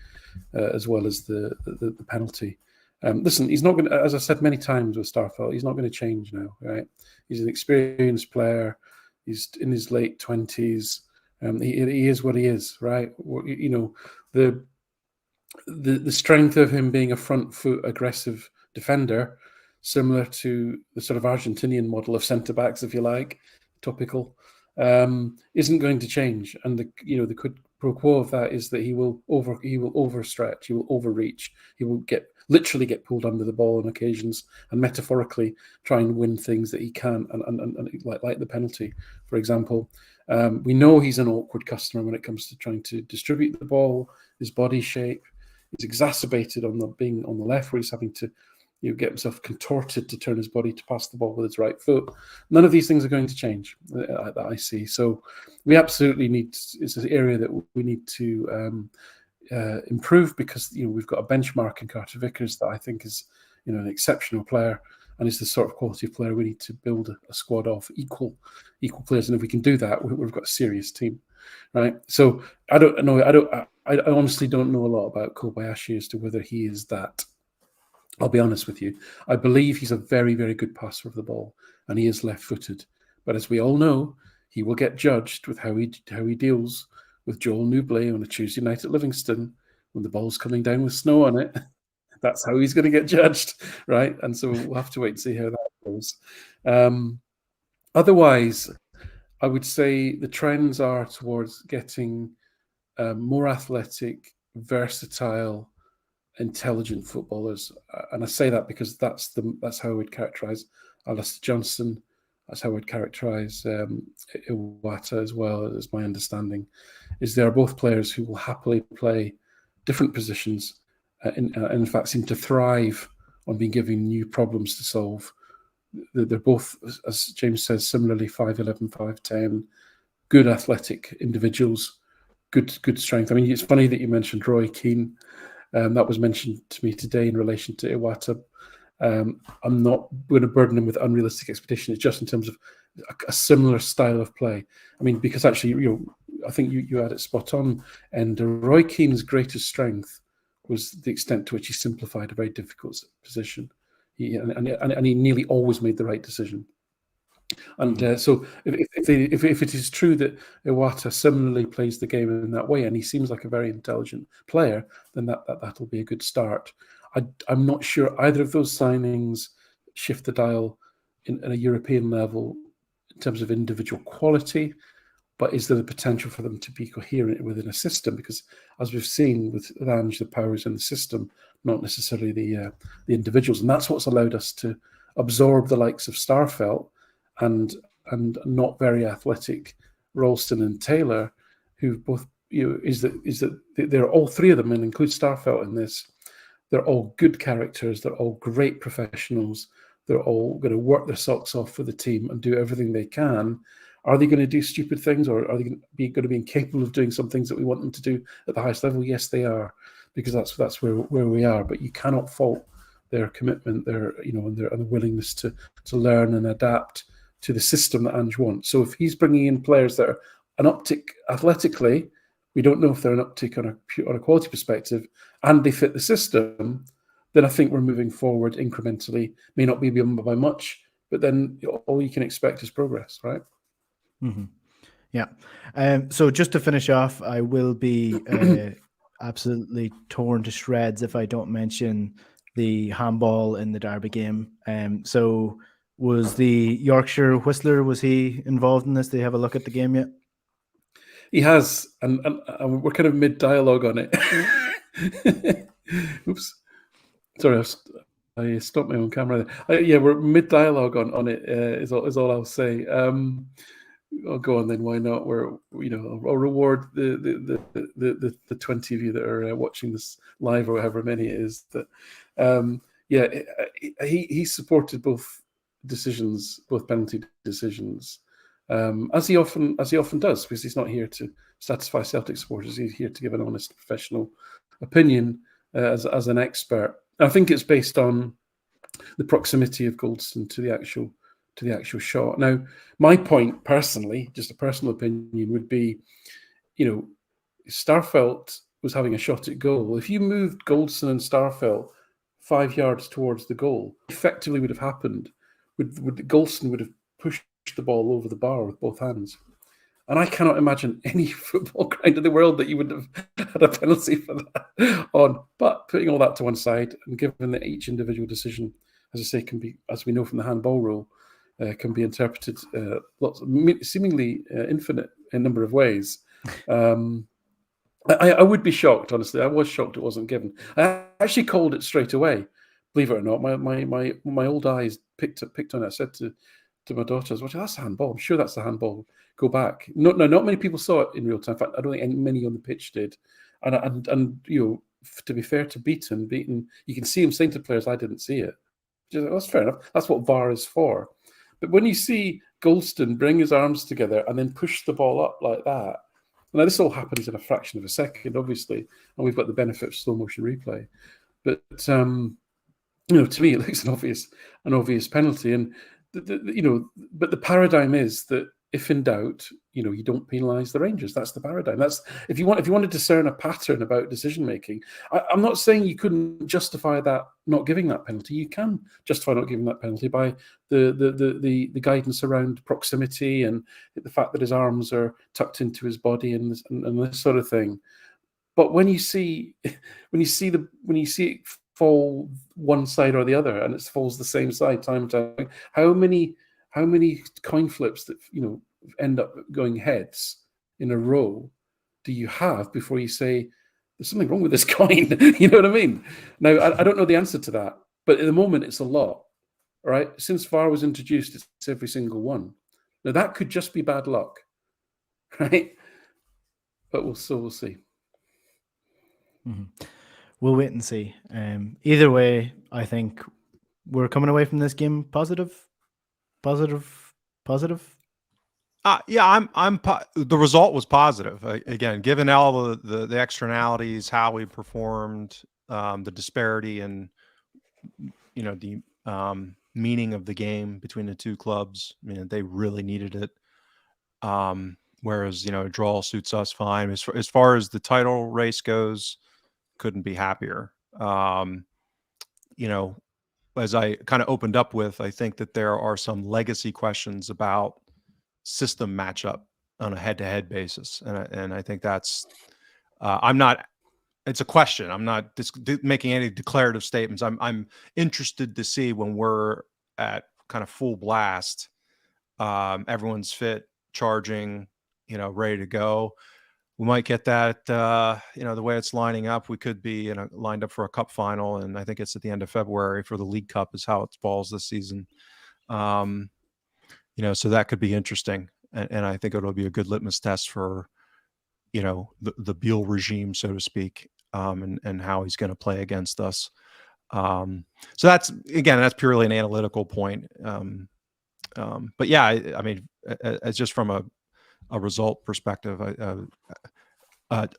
S3: as well as the penalty. Listen, he's not going to, as I said many times with Starfelt, he's not going to change now, right? He's an experienced player. He's in his late 20s. He is what he is, right? You know, the strength of him being a front foot aggressive defender, similar to the sort of Argentinian model of centre backs, if you like, topical, isn't going to change. And the quid pro quo of that is that he will overstretch, he will overreach, he will literally get pulled under the ball on occasions, and metaphorically try and win things that he can, and like the penalty, for example. We know he's an awkward customer when it comes to trying to distribute the ball. His body shape is exacerbated on being on the left, where he's having to get himself contorted to turn his body to pass the ball with his right foot. None of these things are going to change that I see. So we absolutely it's an area that we need to improve, because we've got a benchmark in Carter Vickers that I think is an exceptional player, and is the sort of quality of player we need to build a squad of equal players. And if we can do that, we've got a serious team, right? So I don't know. I honestly don't know a lot about Kobayashi as to whether he is that. I'll be honest with you. I believe he's a very, very good passer of the ball, and he is left-footed. But as we all know, he will get judged with how he deals with Joel Nouble on a Tuesday night at Livingston when the ball's coming down with snow on it. That's how he's going to get judged, right? And so we'll have to wait and see how that goes. Otherwise, I would say the trends are towards getting more athletic, versatile, intelligent footballers. And I say that because that's how I would characterise Alistair Johnston. That's how I would characterise Iwata as well, as my understanding, is they are both players who will happily play different positions, and in fact seem to thrive on being given new problems to solve. They're both, as James says, similarly 5'11", 5'10", good athletic individuals, good strength. I mean, it's funny that you mentioned Roy Keane. That was mentioned to me today in relation to Iwata. I'm not going to burden him with unrealistic expectations, just in terms of a similar style of play. I mean, because actually, I think you had it spot on. And Roy Keane's greatest strength was the extent to which he simplified a very difficult position. And he nearly always made the right decision. And so if it is true that Iwata similarly plays the game in that way, and he seems like a very intelligent player, then that'll be a good start. I'm not sure either of those signings shift the dial in a European level in terms of individual quality, but is there the potential for them to be coherent within a system? Because as we've seen with Ange, the power is in the system, not necessarily the individuals. And that's what's allowed us to absorb the likes of Starfelt and not very athletic Ralston and Taylor, who both, is that they're all three of them, and include Starfelt in this. They're all good characters. They're all great professionals. They're all going to work their socks off for the team and do everything they can. Are they going to do stupid things, or are they going to be incapable of doing some things that we want them to do at the highest level? Yes, they are, because that's where we are. But you cannot fault their commitment, and the willingness to learn and adapt to the system that Ange wants. So if he's bringing in players that are an uptick athletically, we don't know if they're an uptick on a quality perspective, and they fit the system, then I think we're moving forward incrementally. May not be by much, but then all you can expect is progress, right?
S1: Mm-hmm. Yeah. So just to finish off, I will be absolutely torn to shreds if I don't mention the handball in the Derby game. So was the Yorkshire Whistler, was he involved in this? Did he have a look at the game yet?
S3: He has, and we're kind of mid-dialogue on it. Oops. Sorry, I stopped my own camera there. Yeah, we're mid-dialogue on it, is all I'll say. I'll go on then. Why not? I'll reward the 20 of you that are watching this live, or however many it is. That he supported both decisions, both penalty decisions, as he often does, because he's not here to satisfy Celtic supporters. He's here to give an honest, professional opinion as an expert. I think it's based on the proximity of Goldson to the actual shot. Now, my point personally, just a personal opinion, would be, Starfelt was having a shot at goal. If you moved Goldson and Starfelt 5 yards towards the goal, effectively would have happened. Goldson would have pushed the ball over the bar with both hands. And I cannot imagine any football ground in the world that you would have had a penalty for that on. But putting all that to one side, and given that each individual decision, as I say, can be, as we know from the handball rule, can be interpreted seemingly infinite in a number of ways. I would be shocked, honestly. I was shocked it wasn't given. I actually called it straight away. Believe it or not, my old eyes picked on it. I said to my daughters, "Well, that's a handball. I'm sure that's a handball. Go back." No, not many people saw it in real time. In fact, I don't think many on the pitch did. And to be fair to Beaton, you can him saying to players, "I didn't see it." That's fair enough. That's what VAR is for. But when you see Goldston bring his arms together and then push the ball up like that, now this all happens in a fraction of a second, obviously, and we've got the benefit of slow motion replay. But to me, it looks an obvious penalty. And but the paradigm is that if in doubt, you don't penalise the Rangers. That's the paradigm. That's if you want to discern a pattern about decision making. I'm not saying you couldn't justify that not giving that penalty. You can justify not giving that penalty by the guidance around proximity and the fact that his arms are tucked into his body and this sort of thing. But when you see it fall one side or the other, and it falls the same side time and time, how many coin flips that end up going heads in a row do you have before you say there's something wrong with this coin? You know what I mean? Now, I don't know the answer to that, but at the moment it's a lot. All right, since VAR was introduced, it's every single one. Now that could just be bad luck, right? But we'll see.
S1: Mm-hmm. We'll wait and see. Either way, I think we're coming away from this game positive.
S2: Yeah, the result was positive. Again, given all the externalities, how we performed, the disparity and the meaning of the game between the two clubs. I mean, they really needed it. Whereas a draw suits us fine. As far as the title race goes, couldn't be happier. As I kind of opened up with, I think that there are some legacy questions about system matchup on a head-to-head basis, and I think that's it's a question. I'm not making any declarative statements. I'm interested to see when we're at kind of full blast, everyone's fit, charging, ready to go. We might get that, the way it's lining up, we could be lined up for a cup final. And I think it's at the end of February for the League Cup is how it falls this season. So that could be interesting. And I think it'll be a good litmus test for, the Beale regime, so to speak, and how he's going to play against us. So that's purely an analytical point. But yeah, I mean, it's just from a result perspective,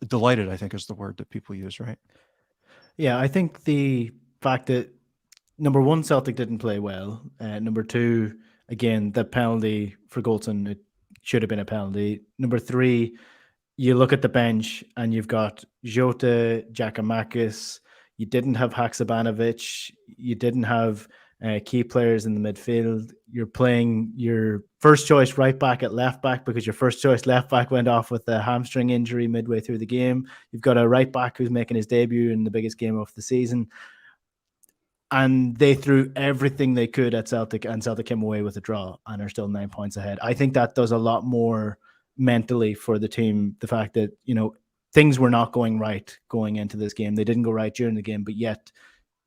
S2: delighted, I think, is the word that people use, right?
S1: Yeah, I think the fact that number one, Celtic didn't play well. Number two, again, the penalty for Goldson, it should have been a penalty. Number three, you look at the bench and you've got Jota, Giakoumakis, You didn't have Haksabanovic. You didn't have key players in the midfield. You're playing your first choice right back at left back because your first choice left back went off with a hamstring injury midway through the game. You've got a right back who's making his debut in the biggest game of the season. And they threw everything they could at Celtic, and Celtic came away with a draw and are still 9 points ahead. I think that does a lot more mentally for the team. The fact that, things were not going right going into this game. They didn't go right during the game, but yet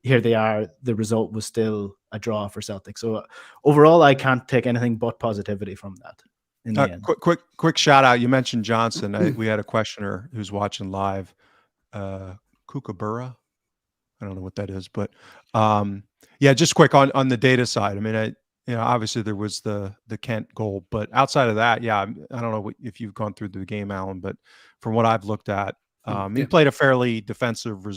S1: here they are. The result was still a draw for Celtic. So overall, I can't take anything but positivity from that. In the end.
S2: Quick shout out. You mentioned Johnson. We had a questioner who's watching live, Kookaburra. I don't know what that is, but just quick on the data side. I mean, obviously there was the Kent goal, but outside of that, I don't know if you've gone through the game, Alan, but from what I've looked at, he played a fairly defensive, there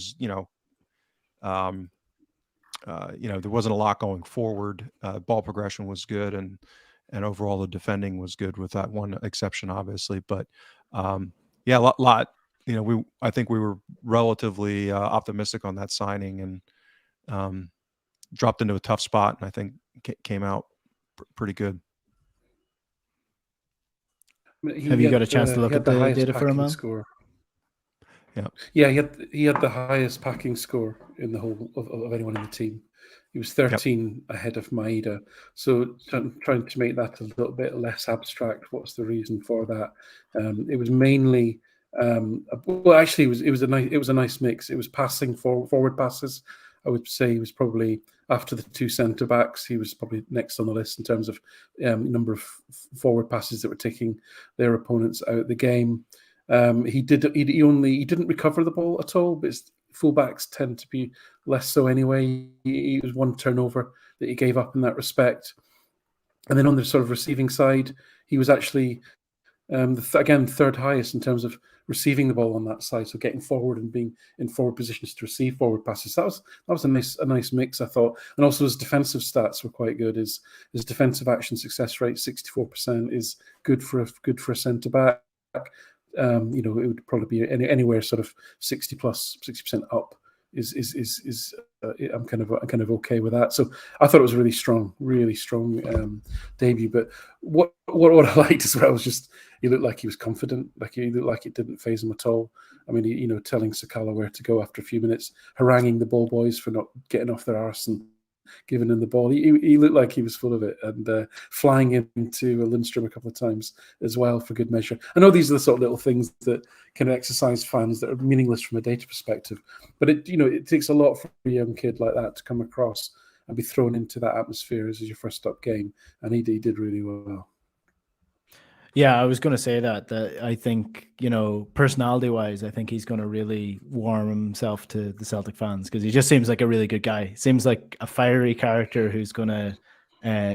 S2: wasn't a lot going forward. Ball progression was good, and overall the defending was good, with that one exception, obviously. But a lot. I think we were relatively optimistic on that signing, and dropped into a tough spot, and I think came out pretty good.
S1: Have you got a chance to look at the data for him?
S3: Score.
S2: Yeah,
S3: he had the highest packing score in the whole of anyone in the team. He was 13 ahead of Maeda. So trying to make that a little bit less abstract. What's the reason for that? It was mainly. Actually, it was a nice mix. It was passing forward passes. I would say he was probably, after the two centre backs, he was probably next on the list in terms of number of forward passes that were taking their opponents out of the game. He didn't recover the ball at all, but fullbacks tend to be less so anyway. He was one turnover that he gave up in that respect. And then on the sort of receiving side, he was actually third highest in terms of receiving the ball on that side, so getting forward and being in forward positions to receive forward passes. That was a nice mix, I thought. And also his defensive stats were quite good. His defensive action success rate, 64%, is good for a centre back. It would probably be anywhere sort of 60% up. I'm kind of okay with that. So I thought it was a really strong debut. But what I liked as well was just he looked like he was confident. Like he looked like it didn't faze him at all. I mean, telling Sakala where to go after a few minutes, haranguing the ball boys for not getting off their arse and giving him the ball. He looked like he was full of it, and flying into Lundstrom a couple of times as well for good measure. I know these are the sort of little things that can exercise fans that are meaningless from a data perspective, but it takes a lot for a young kid like that to come across and be thrown into that atmosphere as your first up game, and he did really well.
S1: Yeah, I was going to say that I think, personality-wise, I think he's going to really warm himself to the Celtic fans because he just seems like a really good guy. Seems like a fiery character who's going to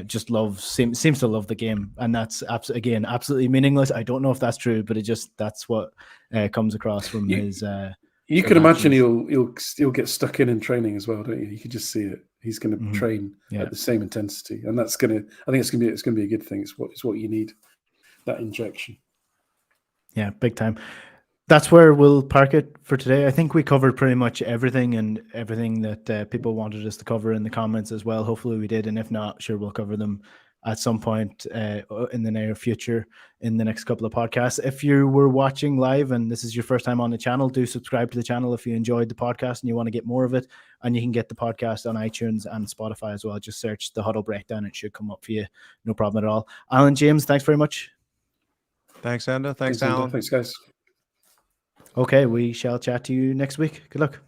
S1: just seems to love the game. And that's, absolutely meaningless. I don't know if that's true, but that's what comes across from his...
S3: You can imagine he'll get stuck in training as well, don't you? You can just see it. He's going to train at the same intensity, and I think it's going to be a good thing. It's what you need. That injection. Yeah,
S1: big time. That's where we'll park it for today. I think we covered pretty much everything that people wanted us to cover in the comments as well. Hopefully we did, and if not, sure, we'll cover them at some point in the near future in the next couple of podcasts. If you were watching live and this is your first time on the channel, do subscribe to the channel if you enjoyed the podcast and you want to get more of it. And you can get the podcast on iTunes and Spotify as well. Just search the Huddle Breakdown. It should come up for you. No problem at all. Alan, James, thanks very much.
S2: Thanks, Enda. Thanks, Alan.
S3: Thanks, guys.
S1: Okay, we shall chat to you next week. Good luck.